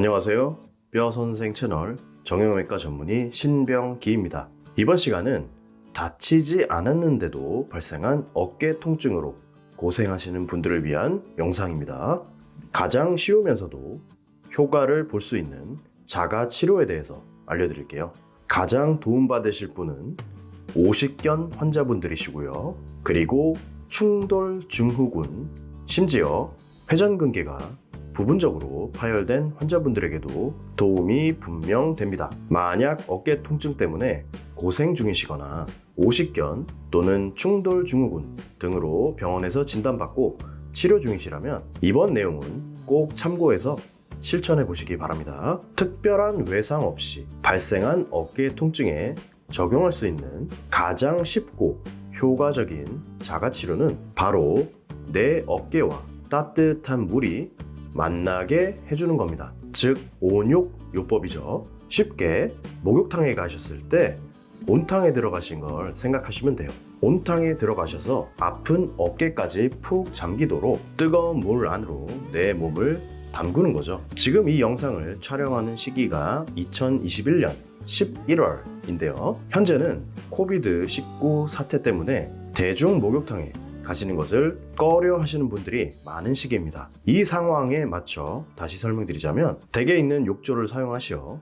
안녕하세요. 뼈선생 채널 정형외과 전문의 신병기입니다. 이번 시간은 다치지 않았는데도 발생한 어깨 통증으로 고생하시는 분들을 위한 영상입니다. 가장 쉬우면서도 효과를 볼 수 있는 자가 치료에 대해서 알려드릴게요. 가장 도움받으실 분은 오십견 환자분들이시고요. 그리고 충돌 증후군, 심지어 회전근개가 부분적으로 파열된 환자분들에게도 도움이 분명 됩니다. 만약 어깨 통증 때문에 고생 중이시거나 오십견 또는 충돌 증후군 등으로 병원에서 진단받고 치료 중이시라면 이번 내용은 꼭 참고해서 실천해 보시기 바랍니다. 특별한 외상 없이 발생한 어깨 통증에 적용할 수 있는 가장 쉽고 효과적인 자가치료는 바로 내 어깨와 따뜻한 물이 만나게 해주는 겁니다. 즉 온욕요법이죠. 쉽게 목욕탕에 가셨을 때 온탕에 들어가신 걸 생각하시면 돼요. 온탕에 들어가셔서 아픈 어깨까지 푹 잠기도록 뜨거운 물 안으로 내 몸을 담그는 거죠. 지금 이 영상을 촬영하는 시기가 2021년 11월인데요. 현재는 코비드-19 사태 때문에 대중 목욕탕에 가시는 것을 꺼려 하시는 분들이 많은 시기입니다. 이 상황에 맞춰 다시 설명드리자면 댁에 있는 욕조를 사용하시어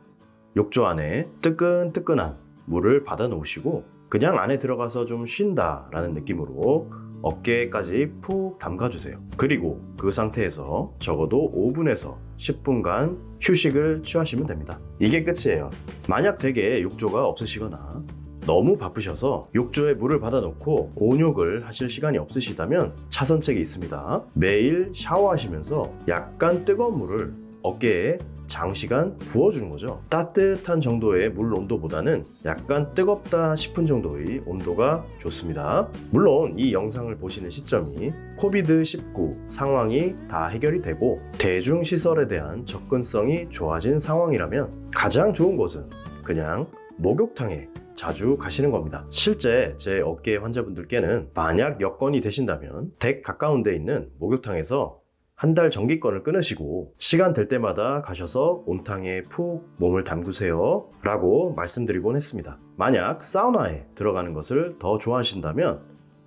욕조 안에 뜨끈뜨끈한 물을 받아 놓으시고 그냥 안에 들어가서 좀 쉰다 라는 느낌으로 어깨까지 푹 담가주세요. 그리고 그 상태에서 적어도 5분에서 10분간 휴식을 취하시면 됩니다. 이게 끝이에요. 만약 댁에 욕조가 없으시거나 너무 바쁘셔서 욕조에 물을 받아놓고 온욕을 하실 시간이 없으시다면 차선책이 있습니다. 매일 샤워하시면서 약간 뜨거운 물을 어깨에 장시간 부어주는 거죠. 따뜻한 정도의 물 온도보다는 약간 뜨겁다 싶은 정도의 온도가 좋습니다. 물론 이 영상을 보시는 시점이 코비드-19 상황이 다 해결이 되고 대중시설에 대한 접근성이 좋아진 상황이라면 가장 좋은 곳은 그냥 목욕탕에 자주 가시는 겁니다. 실제 제 어깨 환자분들께는 만약 여건이 되신다면 댁 가까운 데 있는 목욕탕에서 한 달 정기권을 끊으시고 시간 될 때마다 가셔서 온탕에 푹 몸을 담그세요 라고 말씀드리곤 했습니다. 만약 사우나에 들어가는 것을 더 좋아하신다면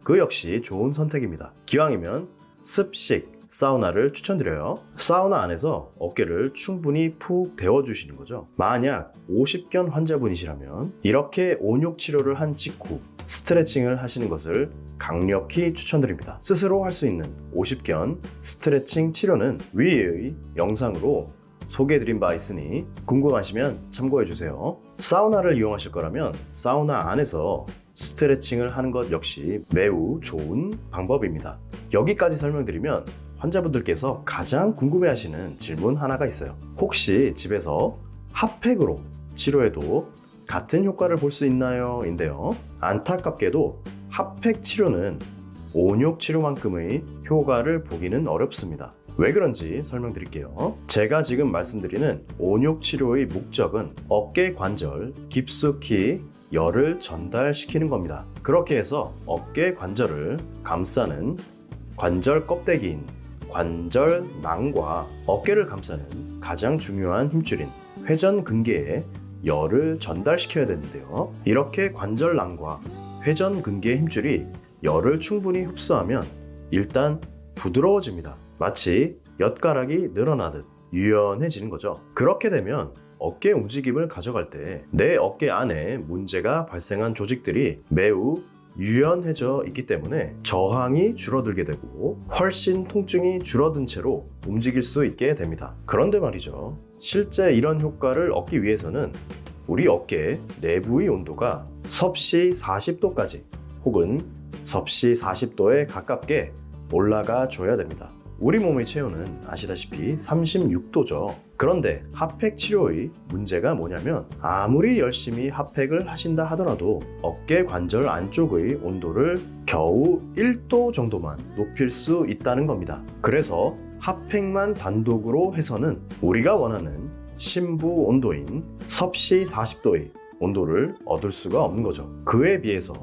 그 역시 좋은 선택입니다. 기왕이면 습식 사우나를 추천드려요. 사우나 안에서 어깨를 충분히 푹 데워주시는 거죠. 만약 오십견 환자분이시라면 이렇게 온욕 치료를 한 직후 스트레칭을 하시는 것을 강력히 추천드립니다. 스스로 할 수 있는 오십견 스트레칭 치료는 위의 영상으로 소개해드린 바 있으니 궁금하시면 참고해주세요. 사우나를 이용하실 거라면 사우나 안에서 스트레칭을 하는 것 역시 매우 좋은 방법입니다. 여기까지 설명드리면 환자분들께서 가장 궁금해하시는 질문 하나가 있어요. 혹시 집에서 핫팩으로 치료해도 같은 효과를 볼 수 있나요? 인데요. 안타깝게도 핫팩 치료는 온욕 치료만큼의 효과를 보기는 어렵습니다. 왜 그런지 설명드릴게요. 제가 지금 말씀드리는 온욕 치료의 목적은 어깨 관절 깊숙이 열을 전달시키는 겁니다. 그렇게 해서 어깨 관절을 감싸는 관절 껍데기인 관절낭과 어깨를 감싸는 가장 중요한 힘줄인 회전근개에 열을 전달시켜야 되는데요. 이렇게 관절낭과 회전근개의 힘줄이 열을 충분히 흡수하면 일단 부드러워집니다. 마치 엿가락이 늘어나듯 유연해지는 거죠. 그렇게 되면 어깨 움직임을 가져갈 때 내 어깨 안에 문제가 발생한 조직들이 매우 유연해져 있기 때문에 저항이 줄어들게 되고 훨씬 통증이 줄어든 채로 움직일 수 있게 됩니다. 그런데 말이죠. 실제 이런 효과를 얻기 위해서는 우리 어깨 내부의 온도가 섭씨 40도까지 혹은 섭씨 40도에 가깝게 올라가 줘야 됩니다. 우리 몸의 체온은 아시다시피 36도죠. 그런데 핫팩 치료의 문제가 뭐냐면 아무리 열심히 핫팩을 하신다 하더라도 어깨 관절 안쪽의 온도를 겨우 1도 정도만 높일 수 있다는 겁니다. 그래서 핫팩만 단독으로 해서는 우리가 원하는 심부 온도인 섭씨 40도의 온도를 얻을 수가 없는 거죠. 그에 비해서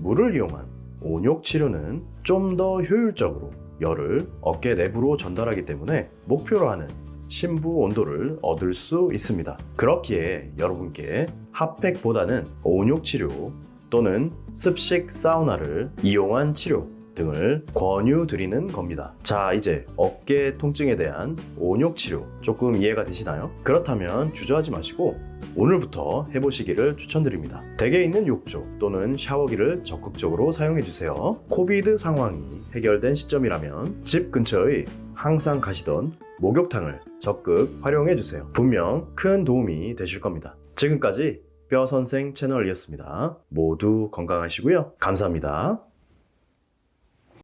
물을 이용한 온욕 치료는 좀 더 효율적으로 열을 어깨 내부로 전달하기 때문에 목표로 하는 심부 온도를 얻을 수 있습니다. 그렇기에 여러분께 핫팩보다는 온욕 치료 또는 습식 사우나를 이용한 치료 등을 권유드리는 겁니다. 자, 이제 어깨 통증에 대한 온욕 치료 조금 이해가 되시나요? 그렇다면 주저하지 마시고 오늘부터 해보시기를 추천드립니다. 댁에 있는 욕조 또는 샤워기를 적극적으로 사용해주세요. 코비드 상황이 해결된 시점이라면 집 근처의 항상 가시던 목욕탕을 적극 활용해주세요. 분명 큰 도움이 되실 겁니다. 지금까지 뼈선생 채널이었습니다. 모두 건강하시고요. 감사합니다.